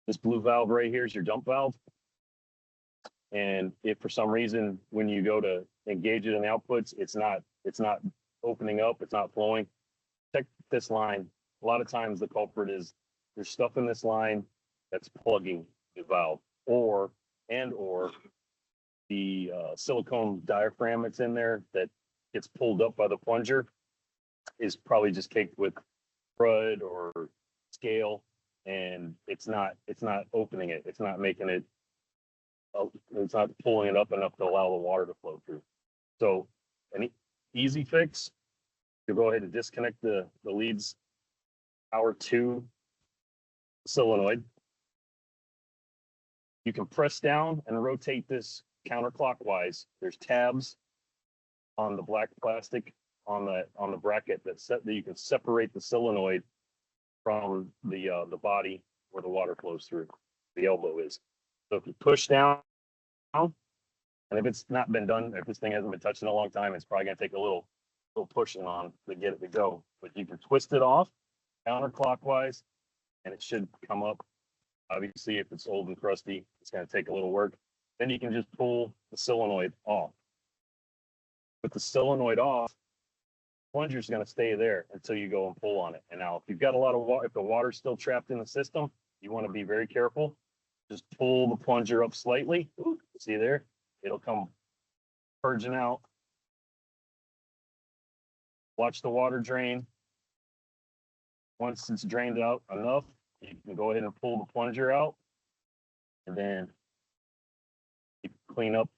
This blue valve right here is your dump valve. And if for some reason, when you go to engage it in the outputs, it's not opening up, it's not flowing, check this line. A lot of times the culprit is there's stuff in this line that's plugging the valve, or the silicone diaphragm that's in there that gets pulled up by the plunger is probably just caked with crud or scale, and it's not opening it. It's not making it. It's not pulling it up enough to allow the water to flow through. So an easy fix, you go ahead and disconnect the leads power to the solenoid. You can press down and rotate this counterclockwise. There's tabs on the black plastic on the bracket that you can separate the solenoid from the body where the water flows through. The elbow is. So if you push down, and if it's not been done, if this thing hasn't been touched in a long time, it's probably gonna take a little pushing on to get it to go. But you can twist it off counterclockwise, and it should come up. Obviously, if it's old and crusty, it's gonna take a little work. Then you can just pull the solenoid off. With the solenoid off, plunger is going to stay there until you go and pull on it. And now, if you've got a lot of water, if the water's still trapped in the system, you want to be very careful. Just pull the plunger up slightly. Ooh, see there? It'll come purging out. Watch the water drain. Once it's drained out enough, you can go ahead and pull the plunger out, and then you clean up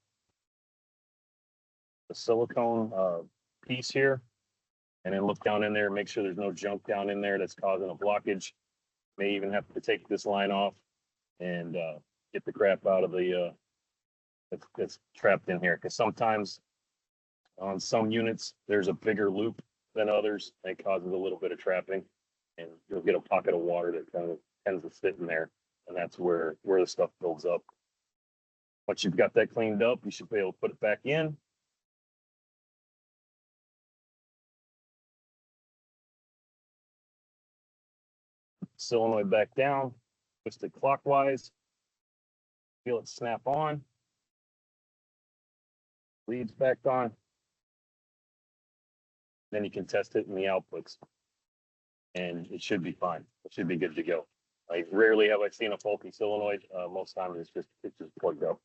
the silicone piece here, and then look down in there, make sure there's no junk down in there that's causing a blockage. May even have to take this line off and get the crap out of the that's trapped in here, because sometimes on some units there's a bigger loop than others, and it causes a little bit of trapping, and you'll get a pocket of water that kind of tends to sit in there, and that's where the stuff builds up. Once you've got that cleaned up, you should be able to put it back in. Solenoid back down, twist it clockwise, feel it snap on, leads back on. Then you can test it in the outputs, and it should be fine. It should be good to go. Like, rarely have I seen a faulty solenoid. Most times it's just plugged up.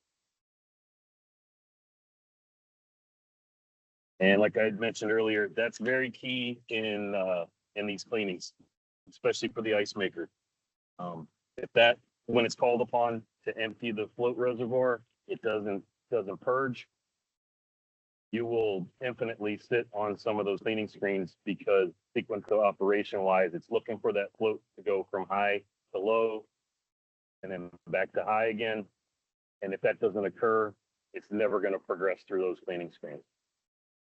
And like I had mentioned earlier, that's very key in these cleanings, especially for the Icemaker. If when it's called upon to empty the float reservoir, it doesn't purge, you will infinitely sit on some of those cleaning screens, because sequence of operation wise, it's looking for that float to go from high to low and then back to high again. And if that doesn't occur, it's never going to progress through those cleaning screens.